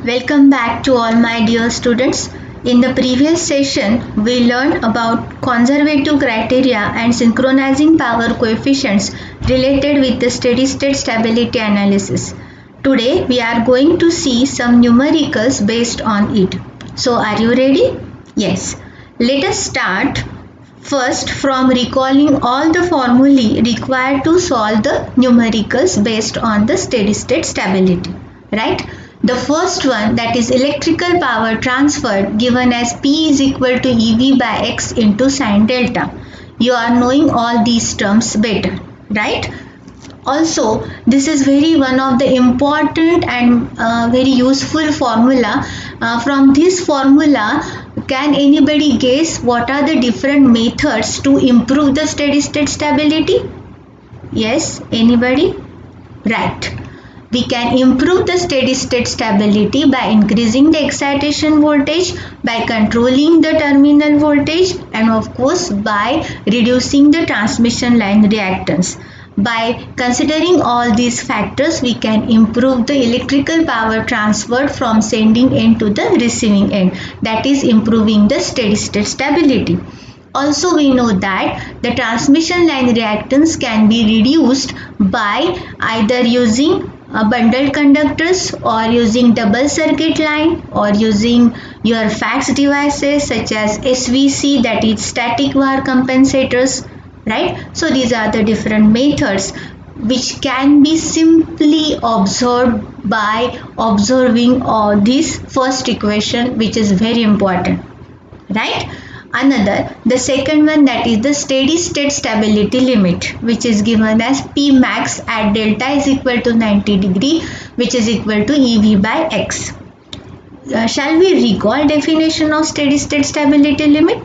Welcome back to all my dear students. In the previous session, we learned about conservative criteria and synchronizing power coefficients related with the steady state stability analysis. Today, we are going to see some numericals based on it. So, are you ready? Yes. Let us start first from recalling all the formulae required to solve the numericals based on the steady state stability, right? The first one, that is electrical power transferred, given as P is equal to EV by X into sine delta. You are knowing all these terms better, right? Also, this is very one of the important and very useful formula. From this formula, can anybody guess what are the different methods to improve the steady state stability? Yes, anybody? Right. We can improve the steady state stability by increasing the excitation voltage, by controlling the terminal voltage, and of course by reducing the transmission line reactance. By considering all these factors, we can improve the electrical power transferred from sending end to the receiving end, that is improving the steady state stability. Also, we know that the transmission line reactance can be reduced by either using bundled conductors or using double circuit line or using your FACS devices such as SVC, that is static var compensators, right? So these are the different methods which can be simply observed by observing this first equation, which is very important, right? Another, the second one, that is the steady state stability limit, which is given as P max at delta is equal to 90 degree, which is equal to EV by X. Shall we recall definition of steady state stability limit?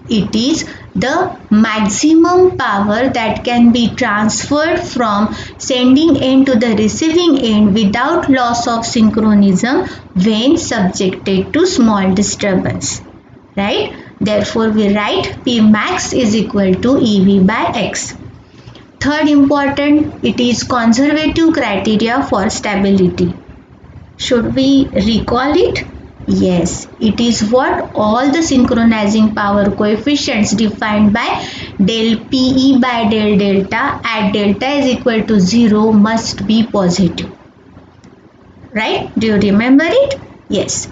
It is the maximum power that can be transferred from sending end to the receiving end without loss of synchronism when subjected to small disturbance, right? Therefore, we write P max is equal to EV by X. Third important, it is conservative criteria for stability. Should we recall it? Yes, it is what all the synchronizing power coefficients defined by del PE by del delta at delta is equal to 0 must be positive. Right? Do you remember it? Yes.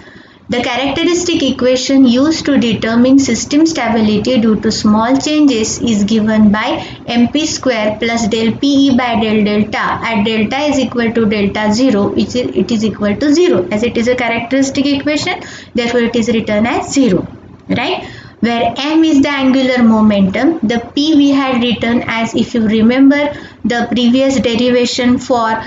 The characteristic equation used to determine system stability due to small changes is given by mp square plus del PE by del delta at delta is equal to delta 0, which it is equal to 0. As it is a characteristic equation, therefore it is written as 0, right? Where m is the angular momentum, the p we had written as, if you remember the previous derivation for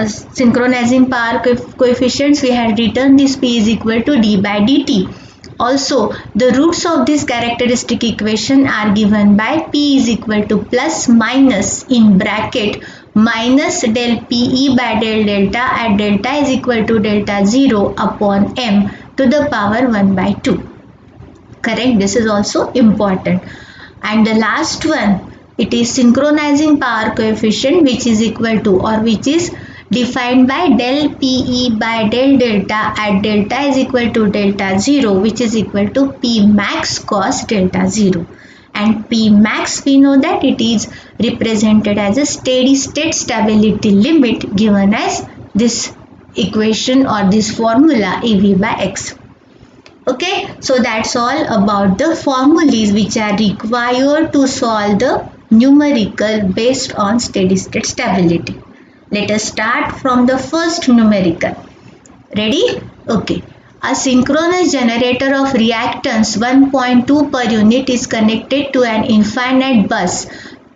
synchronizing power coefficients, we had written this p is equal to d by dt. Also, the roots of this characteristic equation are given by p is equal to plus minus in bracket minus del PE by del delta at delta is equal to delta 0 upon m to the power 1 by 2. Correct? This is also important. And the last one, it is synchronizing power coefficient, which is equal to, or which is defined by del PE by del delta at delta is equal to delta 0, which is equal to P max cos delta 0. And P max, we know that it is represented as a steady state stability limit given as this equation or this formula EV by X. Okay, so that's all about the formulas which are required to solve the numerical based on steady state stability. Let us start from the first numerical. Ready? Okay. A synchronous generator of reactance 1.2 per unit is connected to an infinite bus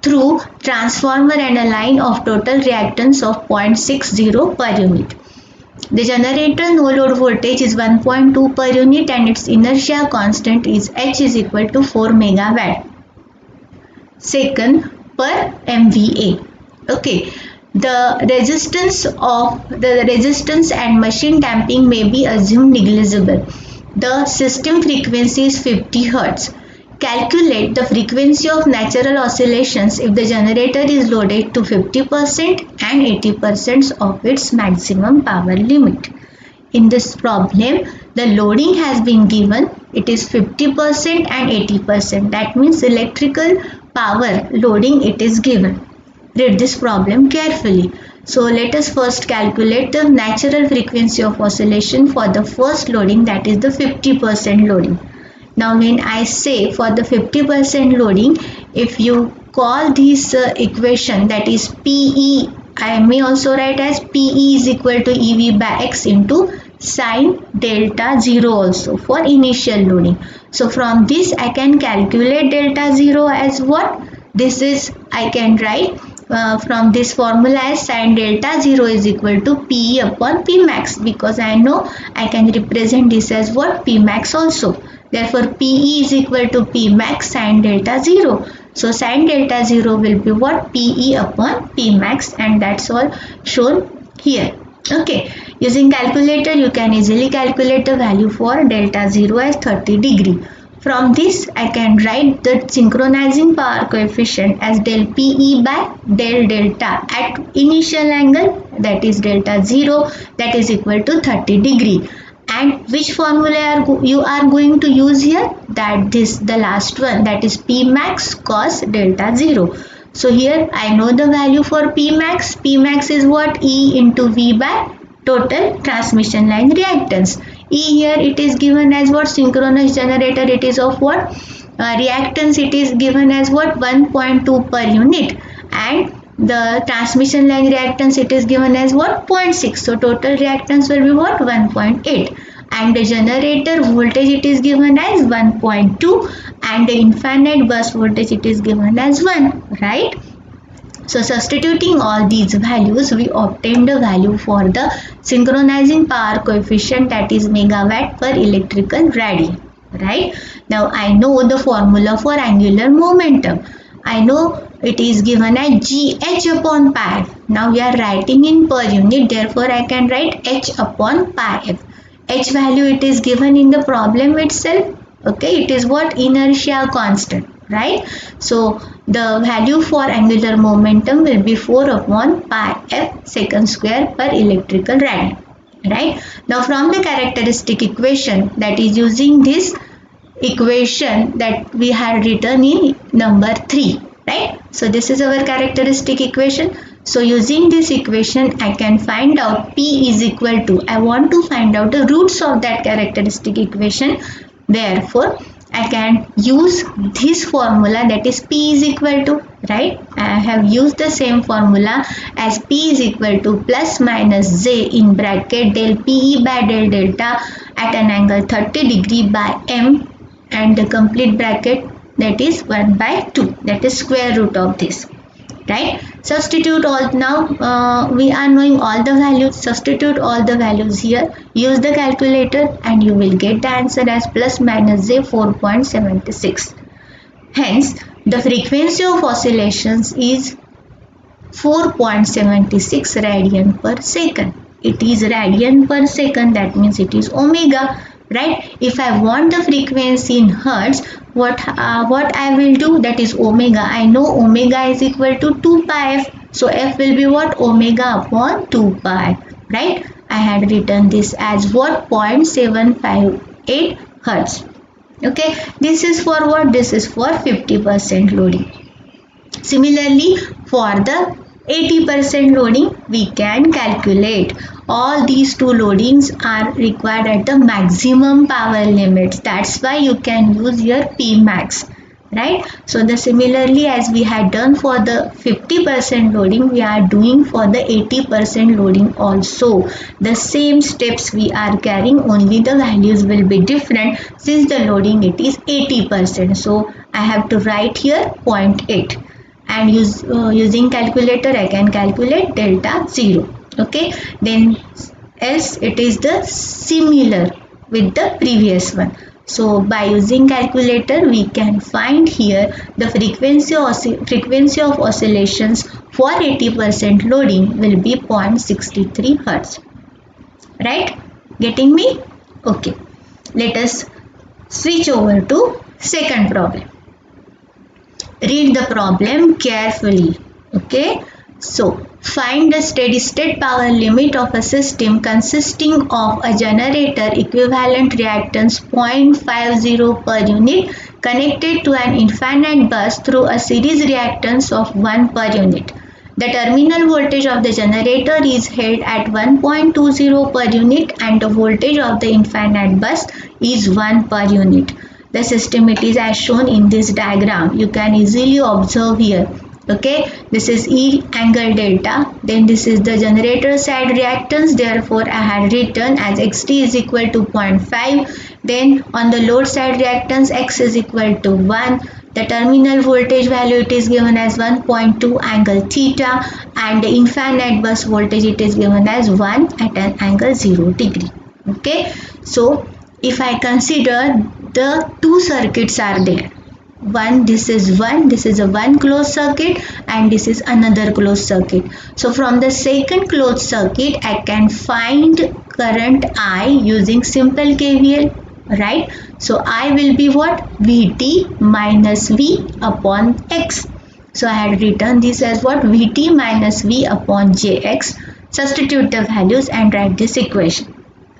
through transformer and a line of total reactance of 0.60 per unit. The generator no load voltage is 1.2 per unit and its inertia constant is H is equal to 4 megawatt second per MVA. Okay. The resistance and machine damping may be assumed negligible. The system frequency is 50 Hz. Calculate the frequency of natural oscillations if the generator is loaded to 50% and 80% of its maximum power limit. in this problem the loading has been given. It is 50% and 80%. That means electrical power loading it is given. Read this problem carefully. So let us first calculate the natural frequency of oscillation for the first loading, that is the 50% loading. Now when I say for the 50% loading, if you call this equation, that is PE, I may also write as PE is equal to EV by X into sine delta 0 also for initial loading. So from this I can calculate delta 0 as what? This is I can write from this formula as sine delta 0 is equal to PE upon P max, because I know I can represent this as what? P max also. Therefore PE is equal to P max sine delta 0. So sine delta 0 will be what? PE upon P max, and that's all shown here. Okay, using calculator you can easily calculate the value for delta 0 as 30 degree. From this I can write the synchronizing power coefficient as del PE by del delta at initial angle, that is delta 0, that is equal to 30 degree. And which formula you are going to use here? That this the last one, that is P max cos delta 0. So here I know the value for P max. P max is what? E into V by total transmission line reactance. E here it is given as what? Synchronous generator, it is of what? Reactance it is given as what? 1.2 per unit, and the transmission line reactance it is given as what? 0.6. So total reactance will be what? 1.8. And the generator voltage it is given as 1.2, and the infinite bus voltage it is given as 1, right? So substituting all these values, we obtain the value for the synchronizing power coefficient, that is megawatt per electrical radian, right? Now I know the formula for angular momentum. I know it is given as GH upon pi f. Now we are writing in per unit, therefore I can write H upon pi f. H value it is given in the problem itself. Okay, it is what? Inertia constant, right? So the value for angular momentum will be 4 upon pi f second square per electrical radian, right? Now from the characteristic equation, that is using this equation that we had written in number 3, right? So this is our characteristic equation. So using this equation I can find out P is equal to, I want to find out the roots of that characteristic equation. Therefore I can use this formula, that is P is equal to, right? I have used the same formula as P is equal to plus minus J in bracket del PE by del delta at an angle 30 degree by M, and the complete bracket, that is 1 by 2, that is square root of this, right? Substitute all. Now we are knowing all the values. Substitute all the values here, use the calculator, and you will get the answer as plus minus J 4.76. Hence the frequency of oscillations is 4.76 radian per second. It is radian per second, that means it is omega, right? If I want the frequency in hertz, what I will do, that is omega. I know omega is equal to 2 pi f. So f will be what? Omega upon 2 pi, right? I had written this as what? 0.758 hertz. Okay, this is for what? This is for 50% loading. Similarly, for the 80% loading, we can calculate. All these two loadings are required at the maximum power limits. That's why you can use your P max, right? So the similarly as we had done for the 50% loading, we are doing for the 80% loading also. The same steps we are carrying, only the values will be different since the loading it is 80%. So I have to write here 0.8. And using calculator I can calculate delta 0. Okay, then else it is the similar with the previous one. So by using calculator we can find here the frequency of oscillations for 80% loading will be 0.63 hertz, right? Getting me? Okay, let us switch over to second problem. Read the problem carefully. Okay, So find the steady state power limit of a system consisting of a generator equivalent reactance 0.50 per unit connected to an infinite bus through a series reactance of 1 per unit. The terminal voltage of the generator is held at 1.20 per unit and the voltage of the infinite bus is 1 per unit. The system it is as shown in this diagram. You can easily observe here. Okay, this is E angle delta, then this is the generator side reactance, therefore I had written as xt is equal to 0.5, then on the load side reactance x is equal to 1, the terminal voltage value it is given as 1.2 angle theta and the infinite bus voltage it is given as 1 at an angle 0 degree. Okay, so if I consider the two circuits are there, this is a one closed circuit and this is another closed circuit. So from the second closed circuit I can find current I using simple KVL, right? So I will be what? Vt minus V upon X. So I had written this as what? Vt minus V upon Jx. Substitute the values and write this equation,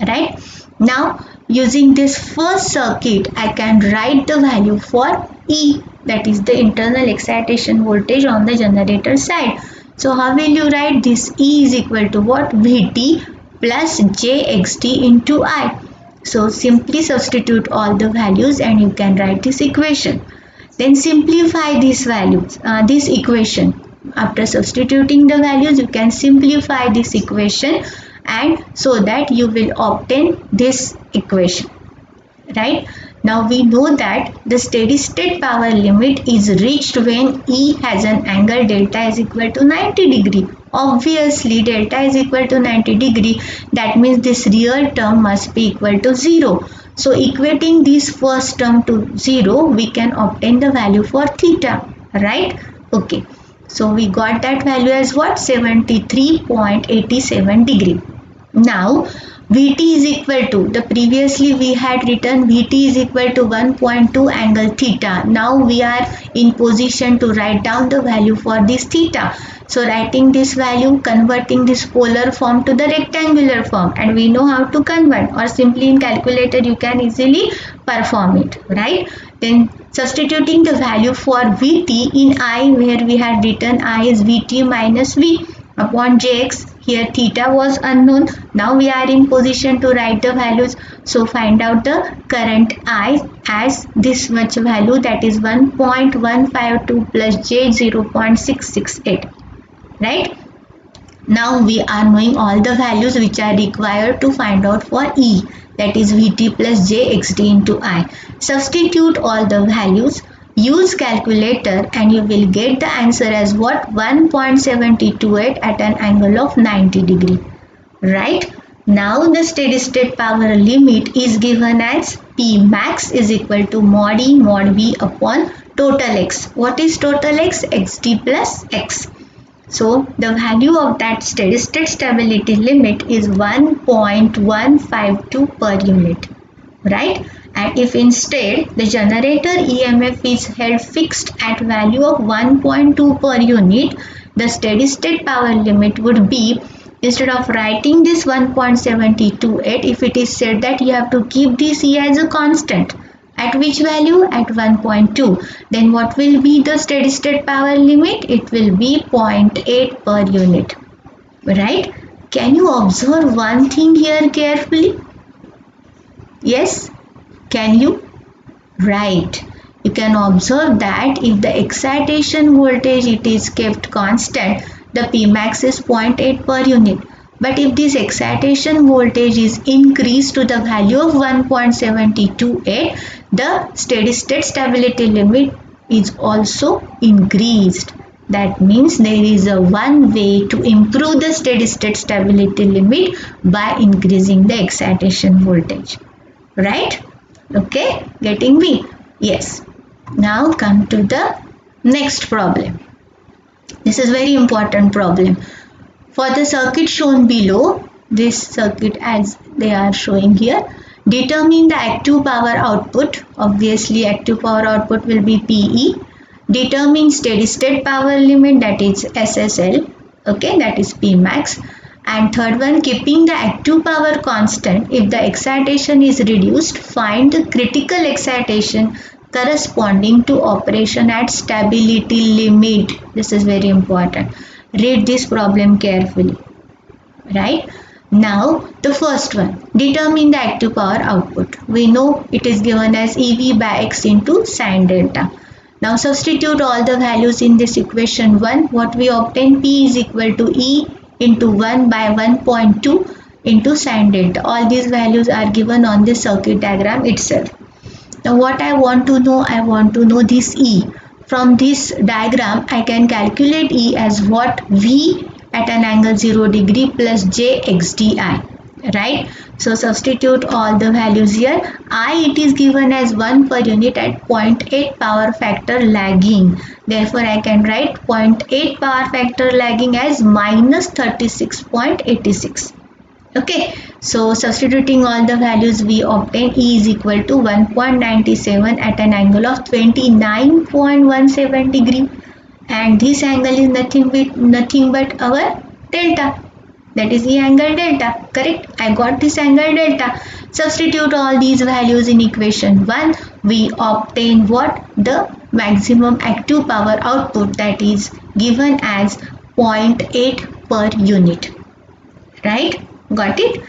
right? Now using this first circuit I can write the value for E, that is the internal excitation voltage on the generator side. So how will you write this? E is equal to what? Vt plus jxt into I. So simply substitute all the values and you can write this equation. Then simplify these values, this equation. After substituting the values, you can simplify this equation and so that you will obtain this equation, right? Now we know that the steady state power limit is reached when E has an angle delta is equal to 90 degree. Obviously delta is equal to 90 degree, that means this real term must be equal to 0. So equating this first term to 0, we can obtain the value for theta, right? Okay, so we got that value as what? 73.87 degree. Now Vt is equal to, the previously we had written Vt is equal to 1.2 angle theta. Now we are in position to write down the value for this theta. So writing this value, converting this polar form to the rectangular form, and we know how to convert, or simply in calculator you can easily perform it, right? Then substituting the value for Vt in I, where we had written I is Vt minus V upon Jx. Here theta was unknown. Now we are in position to write the values. So find out the current I as this much value, that is 1.152 plus J 0.668, right? Now we are knowing all the values which are required to find out for E, that is Vt plus Jxt into I. Substitute all the values, use calculator and you will get the answer as what? 1.728 at an angle of 90 degree, right? Now the steady state power limit is given as P max is equal to mod E mod V upon total X. What is total X? Xt plus X. So the value of that steady state stability limit is 1.152 per unit, right? And if instead the generator EMF is held fixed at value of 1.2 per unit, the steady state power limit would be, instead of writing this 1.728, if it is said that you have to keep this E as a constant, at which value? At 1.2. Then what will be the steady state power limit? It will be 0.8 per unit, right? Can you observe one thing here carefully? Yes? Can you? Right. You can observe that if the excitation voltage it is kept constant, the Pmax is 0.8 per unit. But if this excitation voltage is increased to the value of 1.728, the steady state stability limit is also increased. That means there is a one way to improve the steady state stability limit by increasing the excitation voltage. Right? Okay, getting me? Yes. Now come to the next problem. This is very important problem. For the circuit shown below, this circuit as they are showing here, determine the active power output. Obviously active power output will be PE. Determine steady state power limit, that is SSL. Okay, that is P max. And third one, keeping the active power constant. If the excitation is reduced, find the critical excitation corresponding to operation at stability limit. This is very important. Read this problem carefully. Right? Now the first one, determine the active power output. We know it is given as EV by X into sine delta. Now substitute all the values in this equation 1. What we obtain, P is equal to E into 1 by 1.2 into sine delta. All these values are given on the circuit diagram itself. Now what I want to know, I want to know this E. From this diagram, I can calculate E as what? V at an angle 0 degree plus J XDI. Right? So substitute all the values here. I, it is given as 1 per unit at 0.8 power factor lagging. Therefore, I can write 0.8 power factor lagging as minus 36.86. Okay, so substituting all the values, we obtain E is equal to 1.97 at an angle of 29.17 degree, and this angle is nothing but our delta, that is the angle delta. Correct? I got this angle delta. Substitute all these values in equation 1. We obtain what? The maximum active power output, that is given as 0.8 per unit. Right? Got it?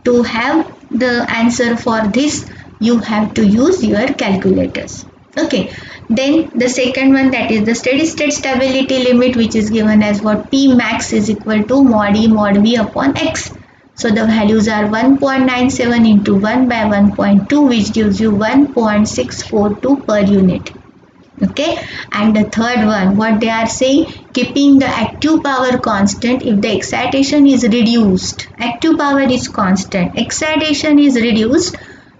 To have the answer for this, you have to use your calculators. Okay, then the second one, that is the steady state stability limit, which is given as what? P max is equal to mod E mod V upon X. So the values are 1.97 into 1 by 1.2, which gives you 1.642 per unit. Okay, and the third one, what they are saying, keeping the active power constant. If the excitation is reduced, active power is constant, excitation is reduced,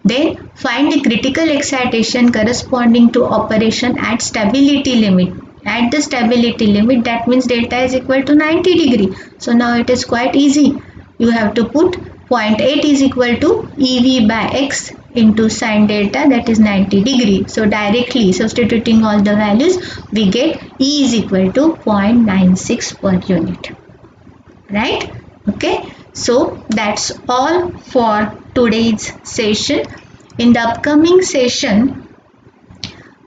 then find the critical excitation corresponding to operation at stability limit. At the stability limit, that means delta is equal to 90 degree. So now it is quite easy. You have to put 0.8 is equal to EV by X into sine delta, that is 90 degree. So directly substituting all the values, we get E is equal to 0.96 per unit. Right? Okay. So that's all for today's session. In the upcoming session,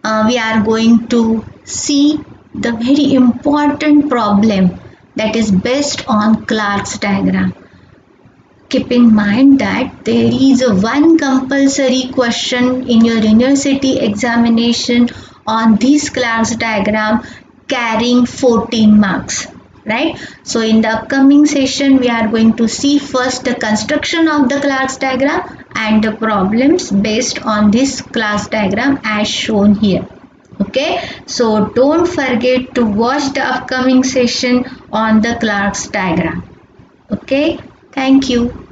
we are going to see the very important problem that is based on Clark's diagram. Keep in mind that there is a one compulsory question in your university examination on this Clark's diagram carrying 14 marks. Right? So in the upcoming session, we are going to see first the construction of the Clark's diagram and the problems based on this Clark's diagram as shown here. Okay, so don't forget to watch the upcoming session on the Clark's diagram. Okay, thank you.